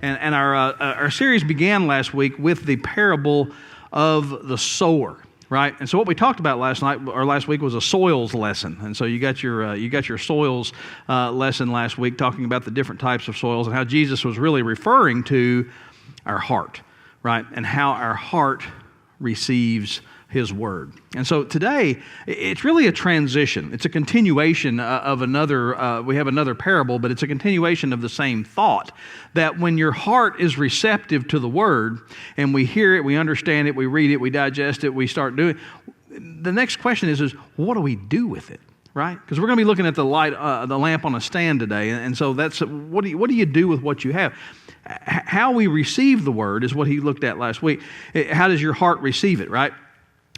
And our series began last week with the parable of the sower, right? And so what we talked about last week was a soils lesson. And so you got your soils lesson last week, talking about the different types of soils and how Jesus was really referring to our heart, right? And how our heart receives His Word. And so today, it's really a transition. It's a continuation of another, we have another parable, but it's a continuation of the same thought, that when your heart is receptive to the Word, and we hear it, we understand it, we read it, we digest it, we start doing it, the next question is what do we do with it? Right? Because we're going to be looking at the lamp on a stand today, and so that's what do you do with what you have? How we receive the Word is what he looked at last week. How does your heart receive it? Right?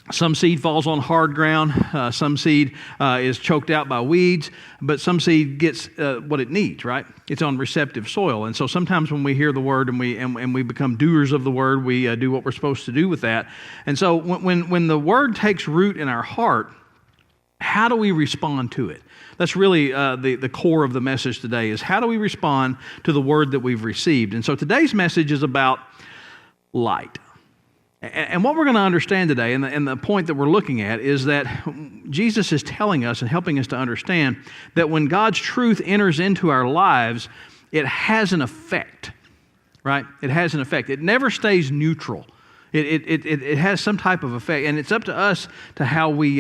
Some seed falls on hard ground. Some seed is choked out by weeds, but some seed gets what it needs. Right? It's on receptive soil, and so sometimes when we hear the Word and we become doers of the Word, we do what we're supposed to do with that. And so when the Word takes root in our heart, how do we respond to it? That's really the core of the message today, is how do we respond to the Word that we've received? And so today's message is about light. And what we're going to understand today, and the point that we're looking at, is that Jesus is telling us and helping us to understand that when God's truth enters into our lives, it has an effect, right? It has an effect. It never stays neutral. It has some type of effect, and it's up to us to how we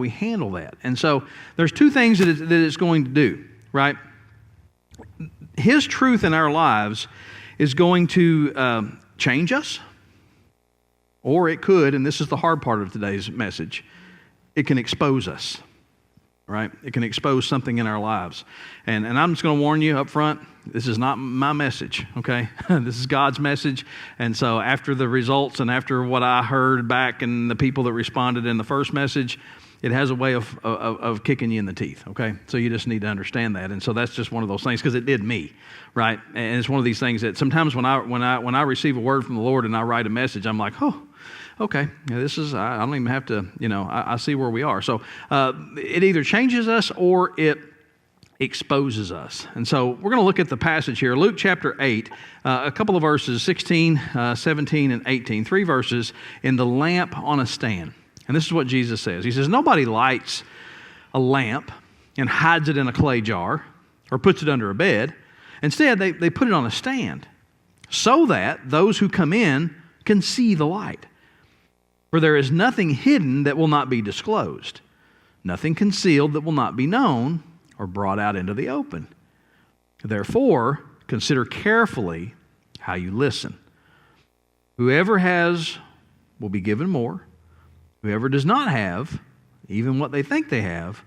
handle that. And so there's two things that it's going to do, right? His truth in our lives is going to change us, or it could, and this is the hard part of today's message, it can expose us, right? It can expose something in our lives. And I'm just going to warn you up front, this is not my message, okay? This is God's message. And so after the results and after what I heard back and the people that responded in the first message, it has a way of kicking you in the teeth, okay? So you just need to understand that. And so that's just one of those things, because it did me, right? And it's one of these things that sometimes when I receive a word from the Lord and I write a message, I'm like, oh, okay, this is, I don't even have to, I see where we are. So it either changes us or it exposes us. And so we're going to look at the passage here, Luke chapter 8, a couple of verses, 16, 17, and 18, three verses in the lamp on a stand. And this is what Jesus says. He says, nobody lights a lamp and hides it in a clay jar or puts it under a bed. Instead, they put it on a stand so that those who come in can see the light. For there is nothing hidden that will not be disclosed, nothing concealed that will not be known or brought out into the open. Therefore, consider carefully how you listen. Whoever has will be given more. Whoever does not have, even what they think they have,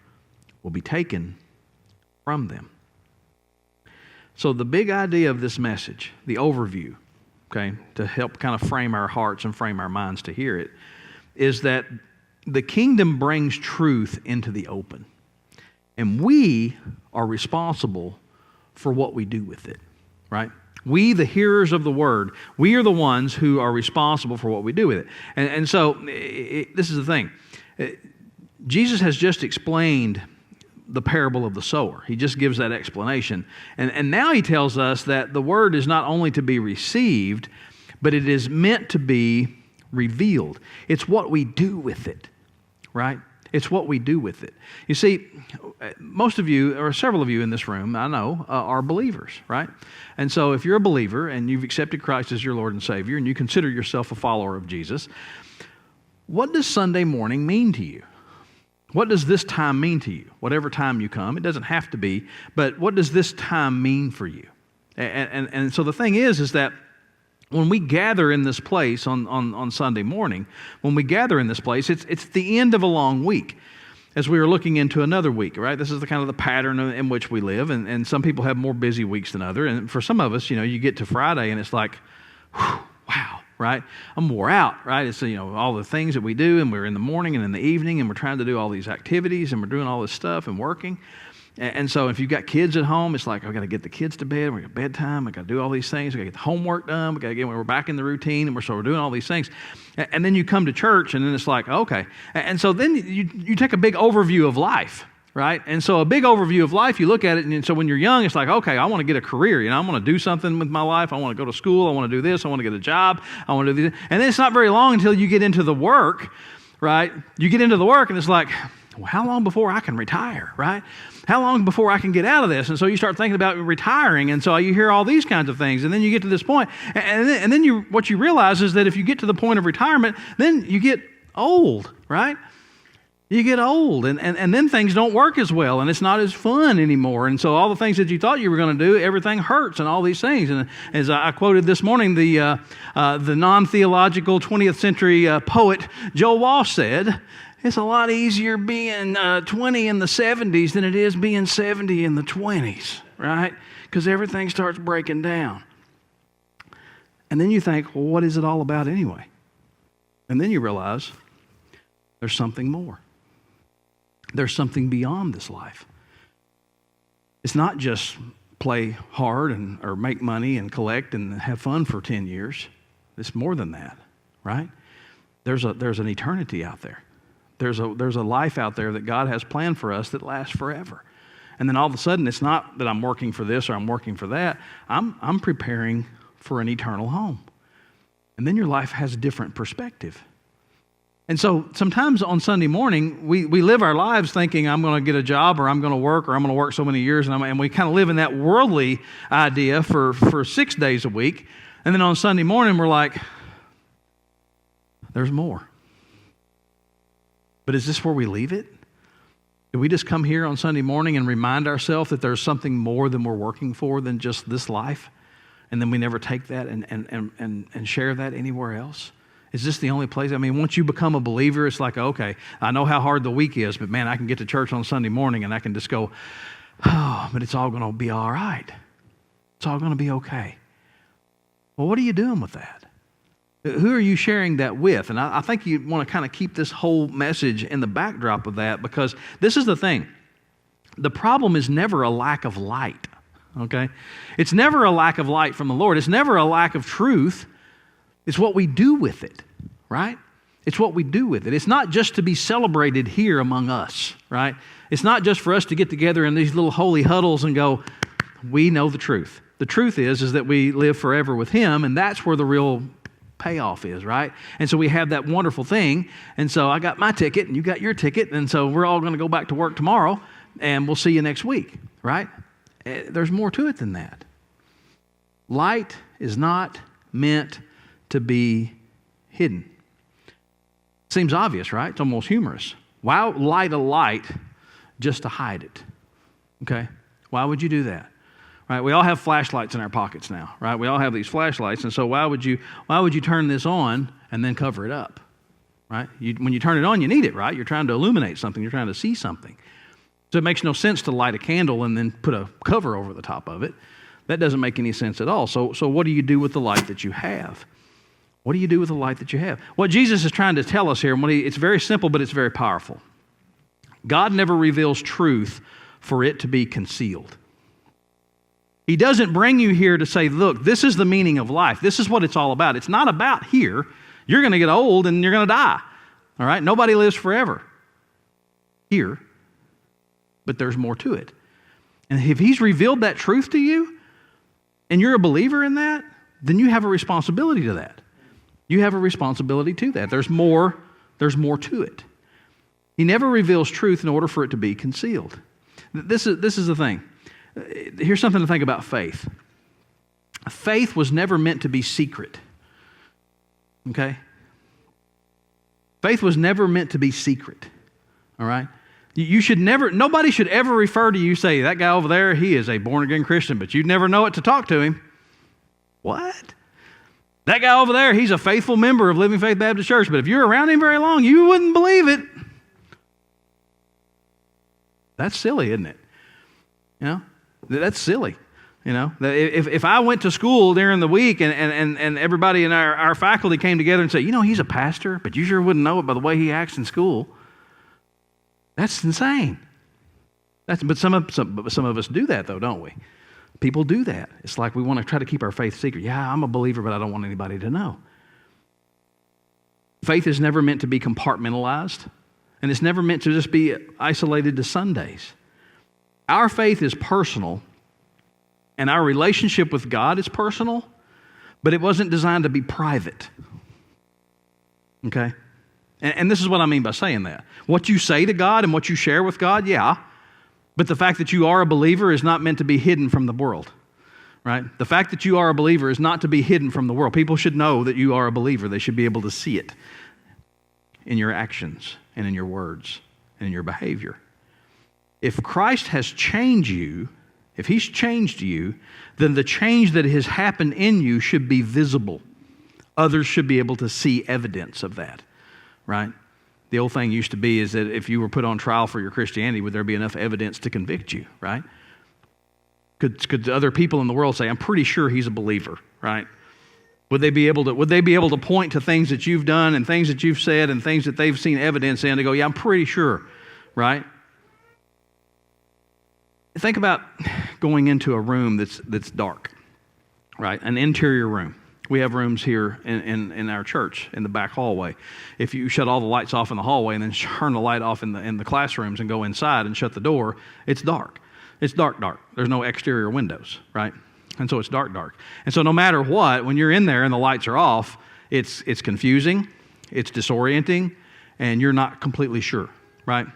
will be taken from them. So the big idea of this message, the overview, okay, to help kind of frame our hearts and frame our minds to hear it, is that the kingdom brings truth into the open. And we are responsible for what we do with it, right? We, the hearers of the word, we are the ones who are responsible for what we do with it. And so this is the thing. Jesus has just explained the parable of the sower. He just gives that explanation. And now he tells us that the word is not only to be received, but it is meant to be revealed. It's what we do with it, right? It's what we do with it. You see, most of you, or several of you in this room, I know, are believers, right? And so if you're a believer and you've accepted Christ as your Lord and Savior and you consider yourself a follower of Jesus, what does Sunday morning mean to you? What does this time mean to you? Whatever time you come, it doesn't have to be, but what does this time mean for you? And so the thing is that when we gather in this place on Sunday morning, when we gather in this place, it's the end of a long week as we are looking into another week, right? This is the kind of the pattern in which we live, and some people have more busy weeks than others. And for some of us, you get to Friday and it's like, whew, wow, right? I'm wore out, right? It's, all the things that we do, and we're in the morning and in the evening, and we're trying to do all these activities, and we're doing all this stuff and working. And so if you've got kids at home, it's like, I've got to get the kids to bed. We got bedtime. I got to do all these things. We got to get the homework done. We're back in the routine, and we're doing all these things. And then you come to church, and then it's like, okay. And so then you take a big overview of life, right? And so a big overview of life, you look at it, and so when you're young, it's like, okay, I want to get a career. I want to do something with my life. I want to go to school. I want to do this. I want to get a job. I want to do this. And then it's not very long until you get into the work, right? You get into the work, and it's like, well, how long before I can retire, right? How long before I can get out of this? And so you start thinking about retiring, and so you hear all these kinds of things, and then you get to this point, and then what you realize is that if you get to the point of retirement, then you get old, right? You get old, and then things don't work as well, and it's not as fun anymore. And so all the things that you thought you were going to do, everything hurts and all these things. And as I quoted this morning, the non-theological 20th century poet Joe Walsh said, it's a lot easier being 20 in the 70s than it is being 70 in the 20s, right? Because everything starts breaking down. And then you think, well, what is it all about anyway? And then you realize there's something more. There's something beyond this life. It's not just play hard or make money and collect and have fun for 10 years. It's more than that, right? There's an eternity out there. There's a life out there that God has planned for us that lasts forever. And then all of a sudden, it's not that I'm working for this or I'm working for that. I'm preparing for an eternal home. And then your life has a different perspective. And so sometimes on Sunday morning, we live our lives thinking I'm going to get a job or I'm going to work or I'm going to work so many years. And we kind of live in that worldly idea for 6 days a week. And then on Sunday morning, we're like, there's more. But is this where we leave it? Do we just come here on Sunday morning and remind ourselves that there's something more than we're working for than just this life? And then we never take that and share that anywhere else? Is this the only place? I mean, once you become a believer, it's like, okay, I know how hard the week is, but man, I can get to church on Sunday morning and I can just go, oh, but it's all going to be all right. It's all going to be okay. Well, what are you doing with that? Who are you sharing that with? And I think you want to kind of keep this whole message in the backdrop of that, because this is the thing. The problem is never a lack of light, okay? It's never a lack of light from the Lord. It's never a lack of truth. It's what we do with it, right? It's what we do with it. It's not just to be celebrated here among us, right? It's not just for us to get together in these little holy huddles and go, we know the truth. The truth is that we live forever with Him, and that's where the real payoff is, right? And so we have that wonderful thing, and so I got my ticket, and you got your ticket, and so we're all going to go back to work tomorrow, and we'll see you next week, right? There's more to it than that. Light is not meant to be hidden. Seems obvious, right? It's almost humorous. Why light a light just to hide it? Okay? Why would you do that? Right? We all have flashlights in our pockets now, right? We all have these flashlights, and so why would you turn this on and then cover it up? Right? When you turn it on, you need it, right? You're trying to illuminate something. You're trying to see something. So it makes no sense to light a candle and then put a cover over the top of it. That doesn't make any sense at all. So what do you do with the light that you have? What do you do with the light that you have? What Jesus is trying to tell us here, it's very simple, but it's very powerful. God never reveals truth for it to be concealed. He doesn't bring you here to say, look, this is the meaning of life. This is what it's all about. It's not about here. You're going to get old and you're going to die. All right? Nobody lives forever here, but there's more to it. And if He's revealed that truth to you and you're a believer in that, then you have a responsibility to that. You have a responsibility to that. There's more to it. He never reveals truth in order for it to be concealed. This is the thing. Here's something to think about faith. Faith was never meant to be secret. Okay? Faith was never meant to be secret. All right? Nobody should ever refer to you, say, that guy over there, he is a born-again Christian, but you'd never know it to talk to him. What? That guy over there, he's a faithful member of Living Faith Baptist Church, but if you're around him very long, you wouldn't believe it. That's silly, isn't it? You know, that's silly. You know, if I went to school during the week and everybody in our faculty came together and said, you know, he's a pastor, but you sure wouldn't know it by the way he acts in school. That's insane. But some of us do that, though, don't we? People do that. It's like we want to try to keep our faith secret. Yeah, I'm a believer, but I don't want anybody to know. Faith is never meant to be compartmentalized. And it's never meant to just be isolated to Sundays. Our faith is personal, and our relationship with God is personal, but it wasn't designed to be private. Okay? And this is what I mean by saying that. What you say to God and what you share with God, yeah, but the fact that you are a believer is not meant to be hidden from the world. Right? The fact that you are a believer is not to be hidden from the world. People should know that you are a believer. They should be able to see it in your actions and in your words and in your behavior. If Christ has changed you, if He's changed you, then the change that has happened in you should be visible. Others should be able to see evidence of that, right? The old thing used to be is that if you were put on trial for your Christianity, would there be enough evidence to convict you, right? Could other people in the world say, I'm pretty sure he's a believer, right? Would they be able to point to things that you've done and things that you've said and things that they've seen evidence in to go, yeah, I'm pretty sure, right? Think about going into a room that's dark, right? An interior room. We have rooms here in our church in the back hallway. If you shut all the lights off in the hallway and then turn the light off in the classrooms and go inside and shut the door, it's dark. It's dark. There's no exterior windows, right? And so it's dark. And so no matter what, when you're in there and the lights are off, it's confusing, it's disorienting, and you're not completely sure, right?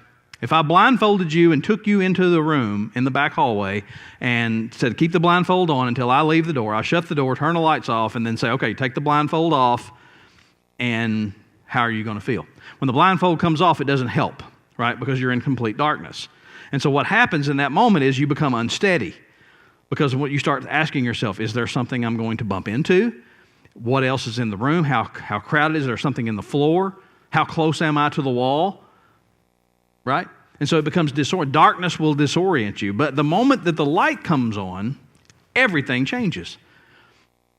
If I blindfolded you and took you into the room in the back hallway and said, keep the blindfold on until I leave the door, I shut the door, turn the lights off, and then say, okay, take the blindfold off, and how are you going to feel? When the blindfold comes off, it doesn't help, right? Because you're in complete darkness. And so what happens in that moment is you become unsteady because what you start asking yourself, is there something I'm going to bump into? What else is in the room? How crowded is there? Something in the floor? How close am I to the wall? Right? And so it becomes darkness will disorient you. But the moment that the light comes on, everything changes.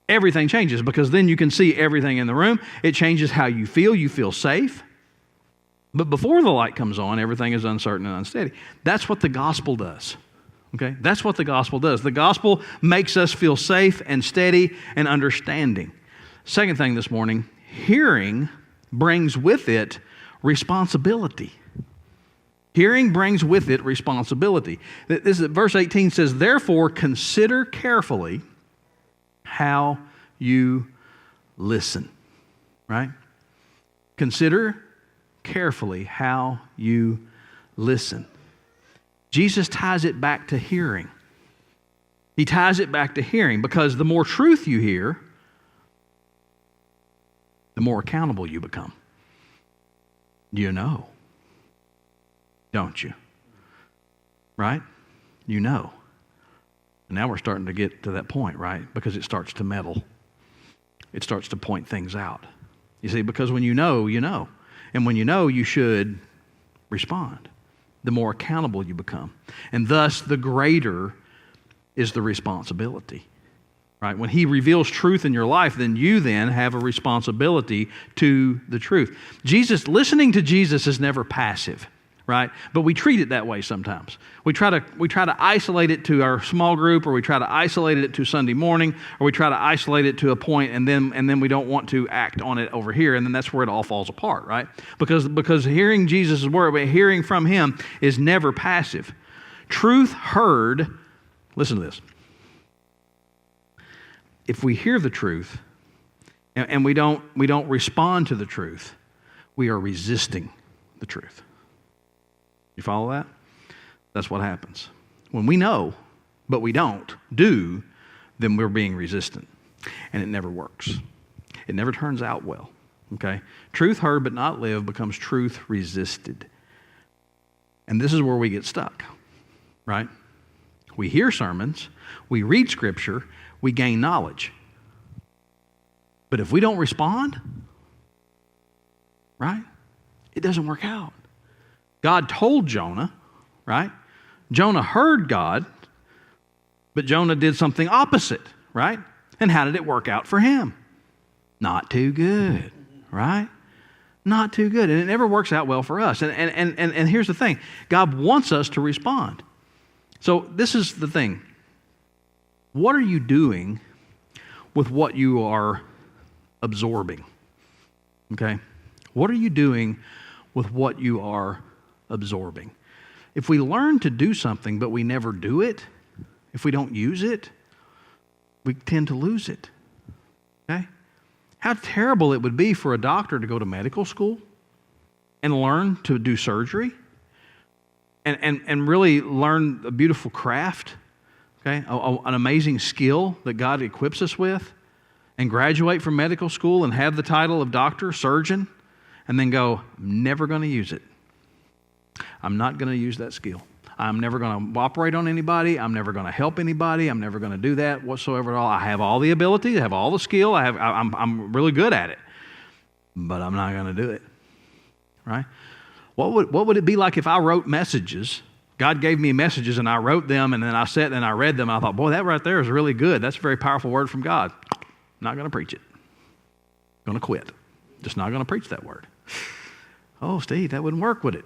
Everything changes because then you can see everything in the room. It changes how you feel. You feel safe. But before the light comes on, everything is uncertain and unsteady. That's what the gospel does. Okay? That's what the gospel does. The gospel makes us feel safe and steady and understanding. Second thing this morning, hearing brings with it responsibility. Hearing brings with it responsibility. This is, verse 18 says, therefore consider carefully how you listen. Right? Consider carefully how you listen. Jesus ties it back to hearing. He ties it back to hearing because the more truth you hear, the more accountable you become. You know, don't you? Right? You know. And now we're starting to get to that point, right? Because it starts to meddle. It starts to point things out. You see, because when you know, you know. And when you know, you should respond. The more accountable you become. And thus, the greater is the responsibility. Right? When He reveals truth in your life, then you then have a responsibility to the truth. Listening to Jesus is never passive. Right? But we treat it that way sometimes. We try to isolate it to our small group, or we try to isolate it to Sunday morning, or we try to isolate it to a point, and then we don't want to act on it over here, and then that's where it all falls apart, right? Because hearing Jesus' word, hearing from Him is never passive. Truth heard, listen to this. If we hear the truth and we don't respond to the truth, we are resisting the truth. You follow that? That's what happens. When we know, but we don't do, then we're being resistant. And it never works. It never turns out well. Okay? Truth heard but not lived becomes truth resisted. And this is where we get stuck. Right? We hear sermons, we read Scripture, we gain knowledge. But if we don't respond, right? It doesn't work out. God told Jonah, right? Jonah heard God, but Jonah did something opposite, right? And how did it work out for him? Not too good, right? Not too good. And it never works out well for us. And here's the thing. God wants us to respond. So this is the thing. What are you doing with what you are absorbing? Okay? What are you doing with what you are absorbing. If we learn to do something but we never do it, if we don't use it, we tend to lose it. Okay? How terrible it would be for a doctor to go to medical school and learn to do surgery and really learn a beautiful craft, okay, an amazing skill that God equips us with, and graduate from medical school and have the title of doctor, surgeon, and then go, I'm never going to use it. I'm not going to use that skill. I'm never going to operate on anybody. I'm never going to help anybody. I'm never going to do that whatsoever at all. I have all the ability. I have all the skill. I'm really good at it, but I'm not going to do it. Right? What would it be like if I wrote messages? God gave me messages and I wrote them, and then I sat and I read them. And I thought, boy, that right there is really good. That's a very powerful word from God. Not going to preach it. Going to quit. Just not going to preach that word. Oh, Steve, that wouldn't work, would it?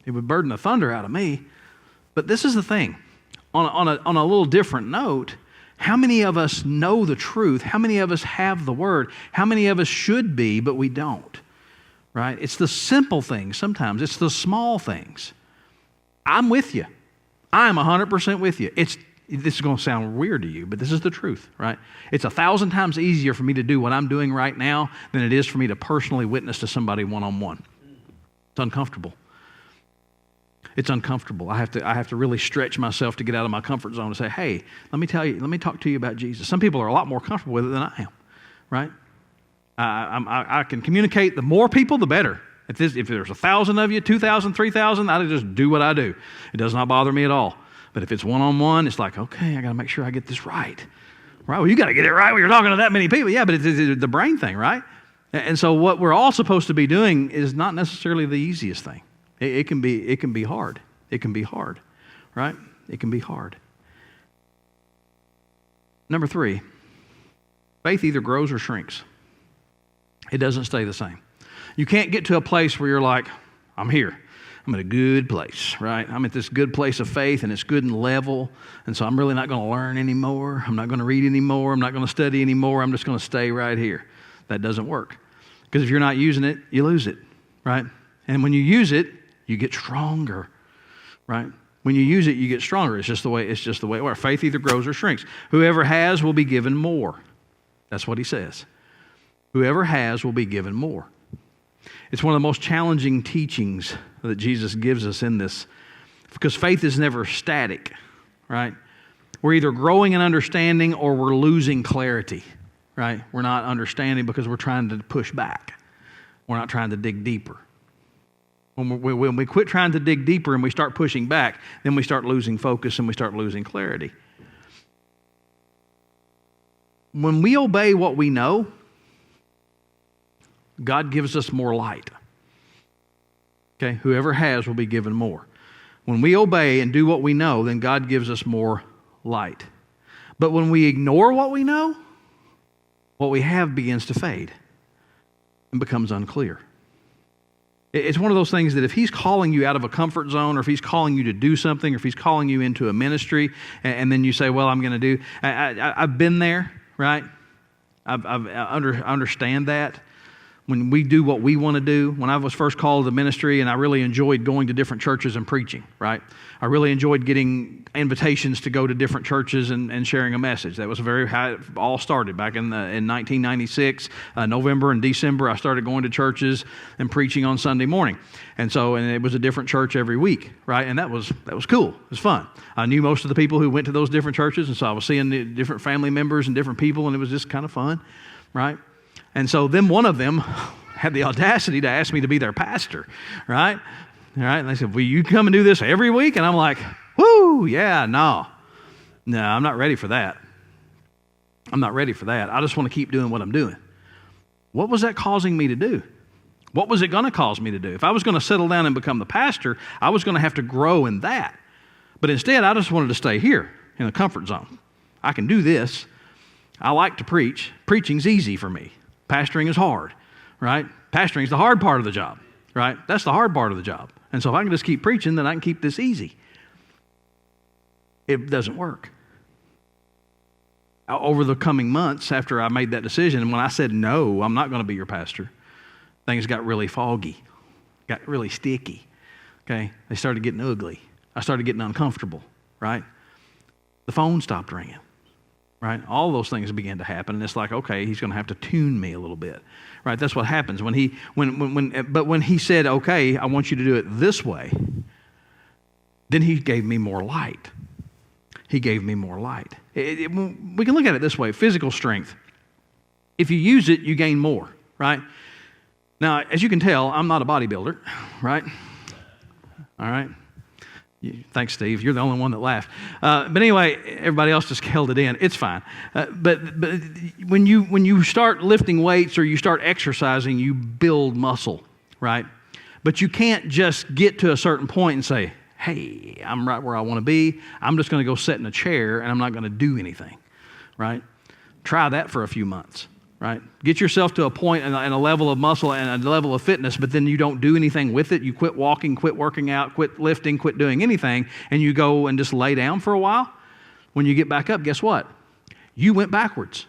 It would burden the thunder out of me. But this is the thing. On a little different note, how many of us know the truth? How many of us have the word? How many of us should be, but we don't? Right? It's the simple things sometimes. It's the small things. I'm with you. I'm 100% with you. This is going to sound weird to you, but this is the truth, right? It's 1,000 times easier for me to do what I'm doing right now than it is for me to personally witness to somebody one-on-one. It's uncomfortable. It's uncomfortable. I have to really stretch myself to get out of my comfort zone and say, hey, let me talk to you about Jesus. Some people are a lot more comfortable with it than I am, right? I can communicate. The more people, the better. If there's 1,000 of you, 2,000, 3,000, I just do what I do. It does not bother me at all. But if it's one-on-one, it's like, okay, I got to make sure I get this right. Right? Well, you got to get it right when you're talking to that many people. Yeah, but it's the brain thing, right? And so what we're all supposed to be doing is not necessarily the easiest thing. It can be hard. It can be hard, right? It can be hard. Number 3, faith either grows or shrinks. It doesn't stay the same. You can't get to a place where you're like, I'm here. I'm at a good place, right? I'm at this good place of faith, and it's good and level, and so I'm really not going to learn anymore. I'm not going to read anymore. I'm not going to study anymore. I'm just going to stay right here. That doesn't work. Because if you're not using it, you lose it, right? And when you use it, you get stronger, right? When you use it, you get stronger. It's just the way it works. Faith either grows or shrinks. Whoever has will be given more. That's what he says. Whoever has will be given more. It's one of the most challenging teachings that Jesus gives us in this, because faith is never static, right? We're either growing in understanding or we're losing clarity, right? We're not understanding because we're trying to push back. We're not trying to dig deeper. When we quit trying to dig deeper and we start pushing back, then we start losing focus and we start losing clarity. When we obey what we know, God gives us more light. Okay, whoever has will be given more. When we obey and do what we know, then God gives us more light. But when we ignore what we know, what we have begins to fade and becomes unclear. It's one of those things that if he's calling you out of a comfort zone, or if he's calling you to do something, or if he's calling you into a ministry, and then you say, well, I'm going to do, I've been there, right? I understand that. When we do what we want to do, when I was first called to ministry, and I really enjoyed going to different churches and preaching, right? I really enjoyed getting invitations to go to different churches and sharing a message. That was very how it all started back in 1996, November and December. I started going to churches and preaching on Sunday morning, and it was a different church every week, right? And that was cool. It was fun. I knew most of the people who went to those different churches, and so I was seeing the different family members and different people, and it was just kind of fun, right? And so then one of them had the audacity to ask me to be their pastor, right? All right, and they said, will you come and do this every week? And I'm like, whoo, yeah, no, I'm not ready for that. I'm not ready for that. I just want to keep doing what I'm doing. What was that causing me to do? What was it going to cause me to do? If I was going to settle down and become the pastor, I was going to have to grow in that. But instead, I just wanted to stay here in the comfort zone. I can do this. I like to preach. Preaching's easy for me. Pastoring is hard, right? Pastoring is the hard part of the job, right? That's the hard part of the job. And so if I can just keep preaching, then I can keep this easy. It doesn't work. Over the coming months after I made that decision, and when I said, no, I'm not going to be your pastor, things got really foggy, got really sticky. Okay? They started getting ugly. I started getting uncomfortable, right? The phone stopped ringing, right? All those things began to happen, and it's like, okay, he's going to have to tune me a little bit, right? That's what happens when he said, okay, I want you to do it this way, then he gave me more light. He gave me more light. We can look at it this way: physical strength. If you use it, you gain more, right? Now, as you can tell, I'm not a bodybuilder, right? All right. Thanks, Steve. You're the only one that laughed. But anyway, everybody else just held it in. It's fine. But when you start lifting weights or you start exercising, you build muscle, right? But you can't just get to a certain point and say, hey, I'm right where I want to be. I'm just going to go sit in a chair and I'm not going to do anything, right? Try that for a few months, right? Get yourself to a point and a level of muscle and a level of fitness, but then you don't do anything with it. You quit walking, quit working out, quit lifting, quit doing anything, and you go and just lay down for a while. When you get back up, guess what? You went backwards.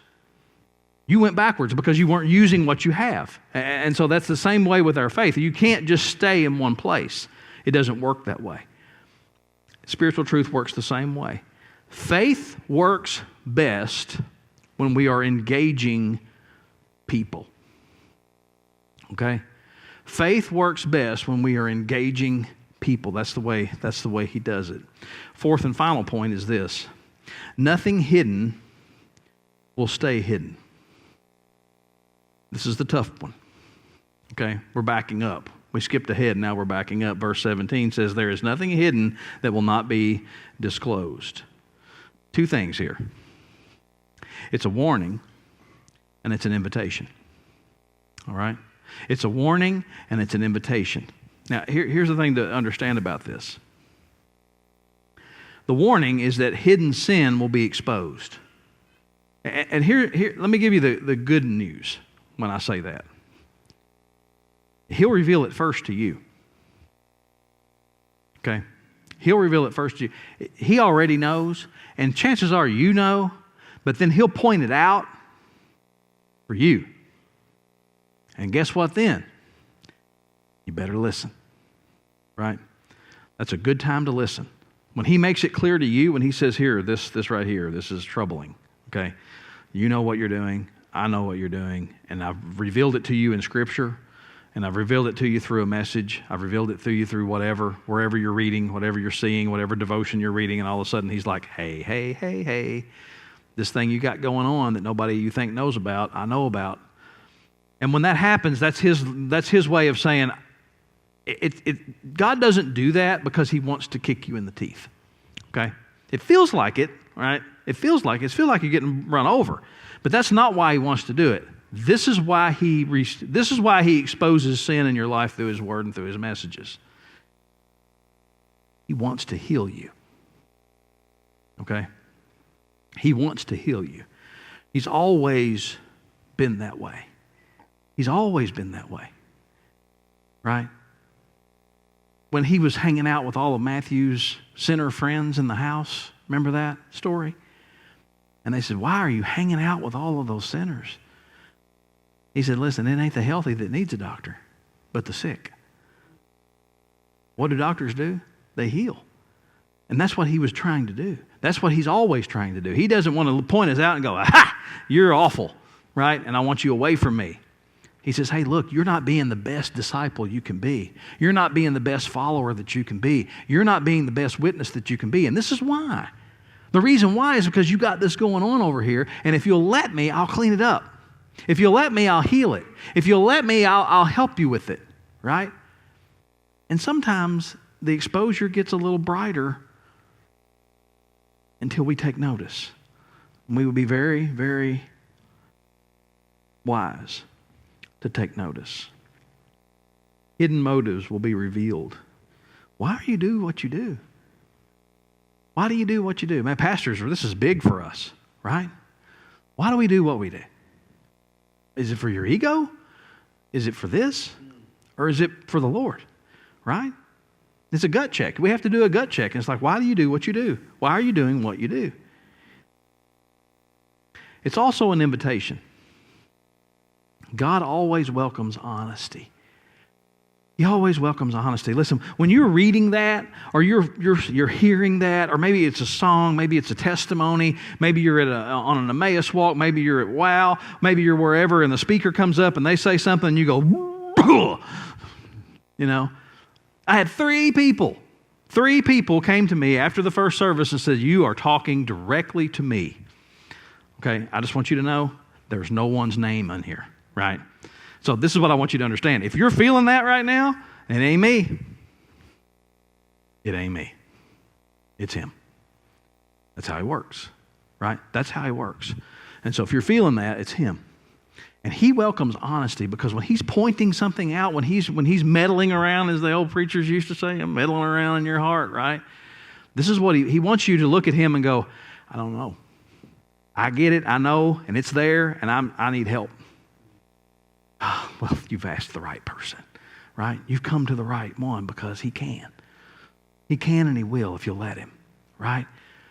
You went backwards because you weren't using what you have. And so that's the same way with our faith. You can't just stay in one place. It doesn't work that way. Spiritual truth works the same way. Faith works best when we are engaging people. Okay? Faith works best when we are engaging people. That's the way he does it. Fourth and final point is this: nothing hidden will stay hidden. This is the tough one. Okay? We're backing up. We skipped ahead, now we're backing up. Verse 17 says, there is nothing hidden that will not be disclosed. Two things here. It's a warning and it's an invitation. All right? It's a warning and it's an invitation. Now, here's the thing to understand about this. The warning is that hidden sin will be exposed. And here let me give you the good news when I say that. He'll reveal it first to you. Okay? He'll reveal it first to you. He already knows, and chances are you know, but then he'll point it out for you. And guess what then? You better listen. Right? That's a good time to listen. When he makes it clear to you, when he says, here, this right here, this is troubling. Okay? You know what you're doing. I know what you're doing. And I've revealed it to you in Scripture. And I've revealed it to you through a message. I've revealed it to you through wherever you're reading, whatever you're seeing, whatever devotion you're reading, and all of a sudden he's like, hey, this thing you got going on that nobody you think knows about, I know about. And when that happens, that's his way of saying, God doesn't do that because he wants to kick you in the teeth. Okay? It feels like it, right? It feels like you're getting run over. But that's not why he wants to do it. This is why he exposes sin in your life through his word and through his messages. He wants to heal you. Okay? He wants to heal you. He's always been that way. He's always been that way. Right? When he was hanging out with all of Matthew's sinner friends in the house, remember that story? And they said, why are you hanging out with all of those sinners? He said, listen, it ain't the healthy that needs a doctor, but the sick. What do doctors do? They heal. And that's what he was trying to do. That's what he's always trying to do. He doesn't want to point us out and go, aha, you're awful, right? And I want you away from me. He says, hey, look, you're not being the best disciple you can be. You're not being the best follower that you can be. You're not being the best witness that you can be. And this is why. The reason why is because you got this going on over here, and if you'll let me, I'll clean it up. If you'll let me, I'll heal it. If you'll let me, I'll help you with it, right? And sometimes the exposure gets a little brighter until we take notice. And we would be very, very wise to take notice. Hidden motives will be revealed. Why do you do what you do? Why do you do what you do? Man, pastors, this is big for us, right? Why do we do what we do? Is it for your ego? Is it for this? Or is it for the Lord? Right? It's a gut check. We have to do a gut check. And it's like, why do you do what you do? Why are you doing what you do? It's also an invitation. God always welcomes honesty. He always welcomes honesty. Listen, when you're reading that, or you're hearing that, or maybe it's a song, maybe it's a testimony, maybe you're on an Emmaus walk, maybe you're at WOW, maybe you're wherever, and the speaker comes up and they say something, and you go, you know. I had three people came to me after the first service and said, "You are talking directly to me." Okay, I just want you to know there's no one's name on here, right? So this is what I want you to understand. If you're feeling that right now, it ain't me. It ain't me. It's Him. That's how He works, right? That's how He works. And so if you're feeling that, it's Him. And He welcomes honesty, because when He's pointing something out, when he's meddling around, as the old preachers used to say, I'm meddling around in your heart, right? This is what He wants you to look at Him and go, I don't know. I get it, I know, and it's there, and I need help. Oh, well, you've asked the right person, right? You've come to the right one, because He can. He can and He will if you'll let Him, right?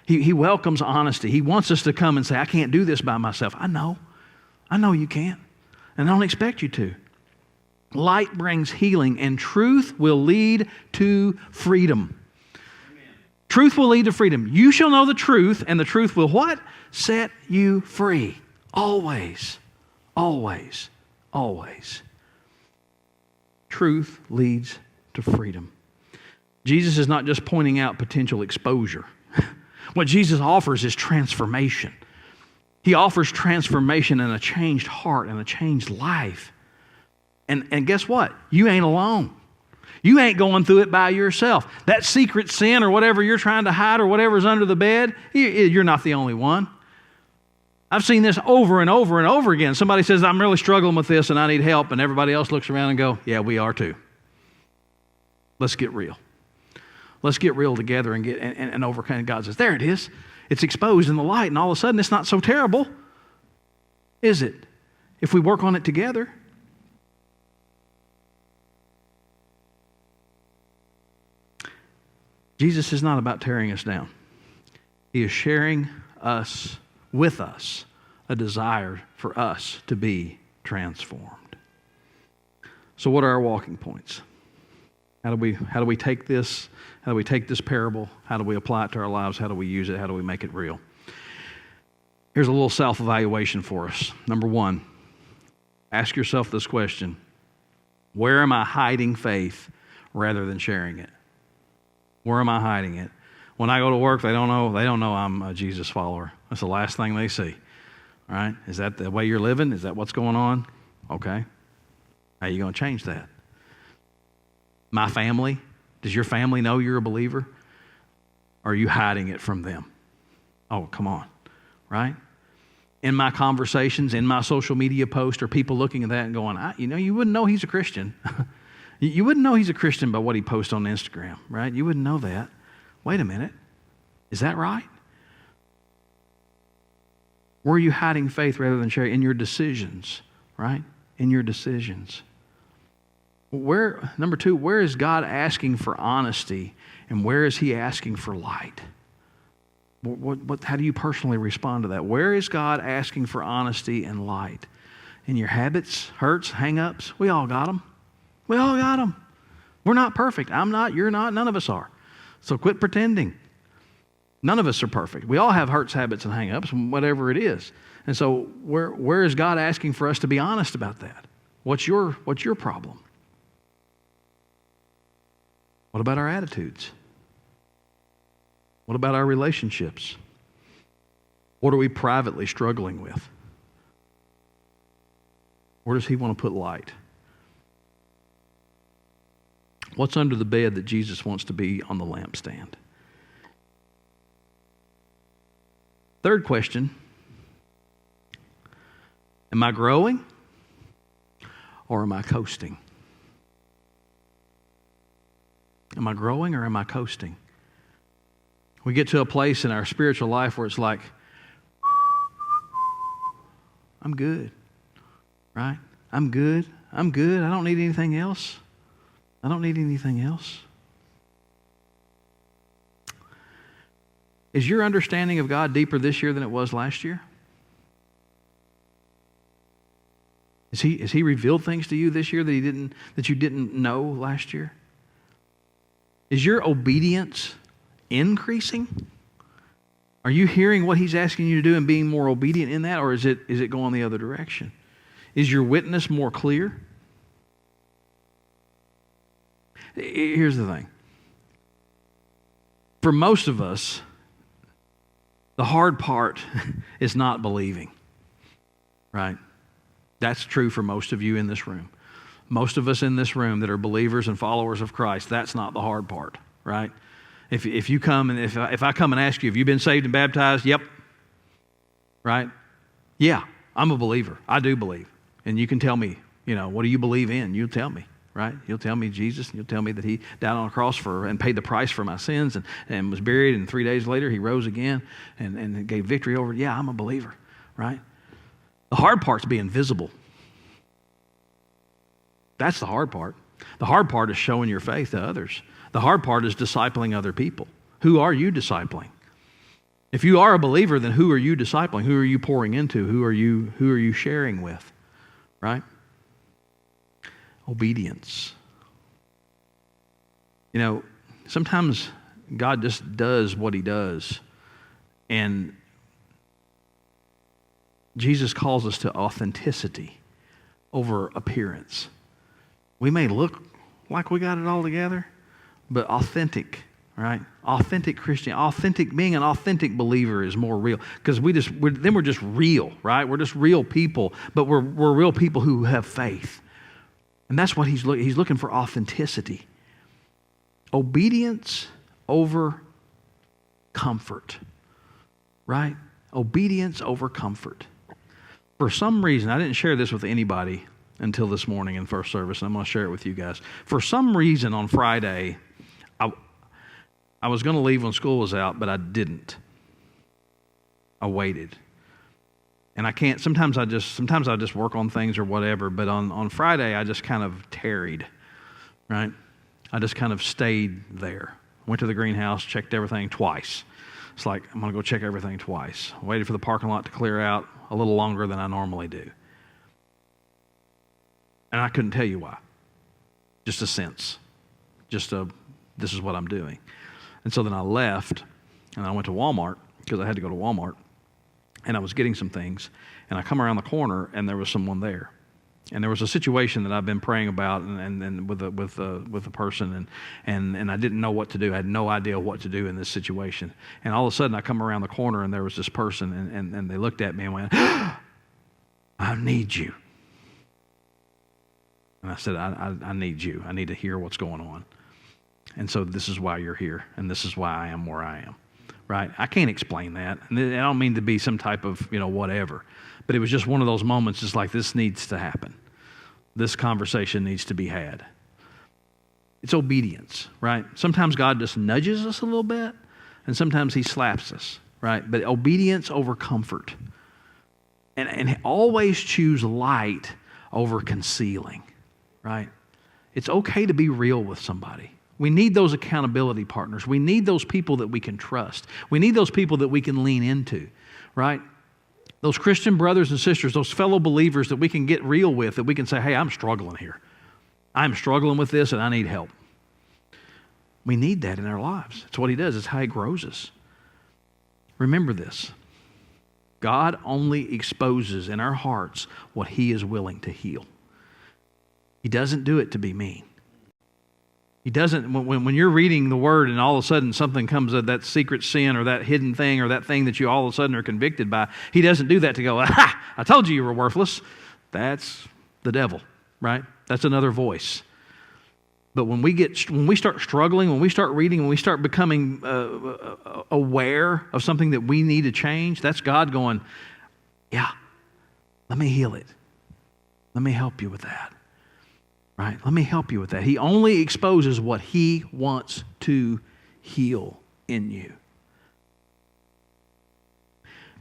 He welcomes honesty. He wants us to come and say, I can't do this by myself. I know you can't, and I don't expect you to. Light brings healing, and truth will lead to freedom. Amen. Truth will lead to freedom. You shall know the truth, and the truth will what? Set you free. Always, always, always. Truth leads to freedom. Jesus is not just pointing out potential exposure. What Jesus offers is transformation. He offers transformation and a changed heart and a changed life. And guess what? You ain't alone. You ain't going through it by yourself. That secret sin or whatever you're trying to hide or whatever's under the bed, you're not the only one. I've seen this over and over and over again. Somebody says, I'm really struggling with this and I need help, and everybody else looks around and go, yeah, we are too. Let's get real. Let's get real together and overcome. God says, there it is. It's exposed in the light, and all of a sudden it's not so terrible, is it? If we work on it together. Jesus is not about tearing us down. He is sharing with us a desire for us to be transformed. So what are our walking points? How do we take this? How do we take this parable? How do we apply it to our lives? How do we use it? How do we make it real? Here's a little self-evaluation for us. Number one, ask yourself this question: where am I hiding faith rather than sharing it? Where am I hiding it? When I go to work, they don't know I'm a Jesus follower. That's the last thing they see. All right? Is that the way you're living? Is that what's going on? Okay. How are you going to change that? My family, does your family know you're a believer? Or are you hiding it from them? Oh, come on, right? In my conversations, in my social media posts, are people looking at that and going, you wouldn't know he's a Christian. You wouldn't know he's a Christian by what he posts on Instagram, right? You wouldn't know that. Wait a minute. Is that right? Where are you hiding faith rather than sharing? In your decisions, right? In your decisions. Number two, where is God asking for honesty, and where is He asking for light? How do you personally respond to that? Where is God asking for honesty and light? In your habits, hurts, hang-ups? We all got them. We all got them. We're not perfect. I'm not, you're not, none of us are. So quit pretending. None of us are perfect. We all have hurts, habits, and hang-ups, whatever it is. And so where is God asking for us to be honest about that? What's your problem? What about our attitudes? What about our relationships? What are we privately struggling with? Where does He want to put light? What's under the bed that Jesus wants to be on the lampstand? Third question, am I growing or am I coasting? Am I growing or am I coasting? We get to a place in our spiritual life where it's like, I'm good, right? I'm good. I don't need anything else. I don't need anything else. Is your understanding of God deeper this year than it was last year? Has he revealed things to you this year that you didn't know last year? Is your obedience increasing? Are you hearing what he's asking you to do and being more obedient in that, or is it going the other direction? Is your witness more clear? Here's the thing. For most of us, the hard part is not believing, right? That's true for most of you in this room. Most of us in this room that are believers and followers of Christ, that's not the hard part, right? If you come and if I come and ask you, have you been saved and baptized? Yep. Right? Yeah, I'm a believer. I do believe. And you can tell me, what do you believe in? You'll tell me, right? You'll tell me Jesus, and you'll tell me that he died on a cross and paid the price for my sins and was buried, and 3 days later he rose again and gave victory over it. Yeah, I'm a believer, right? The hard part's being visible. That's the hard part. The hard part is showing your faith to others. The hard part is discipling other people. Who are you discipling? If you are a believer, then who are you discipling? Who are you pouring into? Who are you sharing with? Right? Obedience. Sometimes God just does what he does. And Jesus calls us to authenticity over appearance. We may look like we got it all together, but authentic, right? Authentic Christian, being an authentic believer is more real, because we're just real, right? We're just real people, but we're real people who have faith. And that's what he's looking for, authenticity. Obedience over comfort, right? Obedience over comfort. For some reason, I didn't share this with anybody until this morning in first service, and I'm going to share it with you guys. For some reason on Friday, I was going to leave when school was out, but I didn't. I waited. And I can't, sometimes I just work on things or whatever, but on Friday I just kind of tarried, right? I just kind of stayed there. Went to the greenhouse, checked everything twice. It's like, I'm going to go check everything twice. Waited for the parking lot to clear out a little longer than I normally do. And I couldn't tell you why. Just a sense. This is what I'm doing. And so then I left, and I went to Walmart, because I had to go to Walmart, and I was getting some things, and I come around the corner, and there was someone there. And there was a situation that I've been praying about and with a person, and I didn't know what to do. I had no idea what to do in this situation. And all of a sudden, I come around the corner, and there was this person, and they looked at me and went, I need you. And I said, I need you. I need to hear what's going on. And so this is why you're here, and this is why I am where I am, right? I can't explain that. And I don't mean to be some type of, whatever. But it was just one of those moments, just like, this needs to happen. This conversation needs to be had. It's obedience, right? Sometimes God just nudges us a little bit, and sometimes he slaps us, right? But obedience over comfort. And always choose light over concealing, right? It's okay to be real with somebody. We need those accountability partners. We need those people that we can trust. We need those people that we can lean into, right? Those Christian brothers and sisters, those fellow believers that we can get real with, that we can say, hey, I'm struggling here. I'm struggling with this and I need help. We need that in our lives. It's what he does. It's how he grows us. Remember this. God only exposes in our hearts what he is willing to heal. He doesn't do it to be mean. He doesn't, when you're reading the Word and all of a sudden something comes of that secret sin or that hidden thing or that thing that you all of a sudden are convicted by, he doesn't do that to go, aha, I told you were worthless. That's the devil, right? That's another voice. But when we start struggling, when we start reading, when we start becoming aware of something that we need to change, that's God going, yeah, let me heal it. Let me help you with that. Right? Let me help you with that. He only exposes what he wants to heal in you.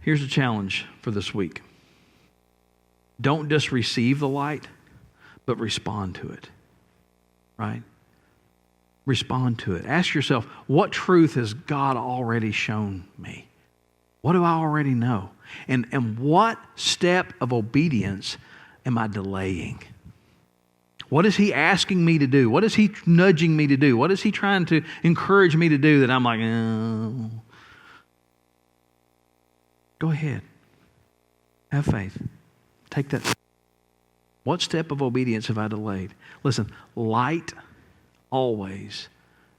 Here's a challenge for this week. Don't just receive the light, but respond to it. Right? Respond to it. Ask yourself, what truth has God already shown me? What do I already know? And what step of obedience am I delaying? What is He asking me to do? What is He nudging me to do? What is He trying to encourage me to do that I'm like, oh. Go ahead. Have faith. Take that. What step of obedience have I delayed? Listen, light always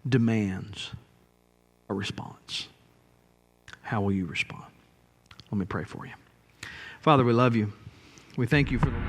demands a response. How will you respond? Let me pray for you. Father, we love you. We thank you for the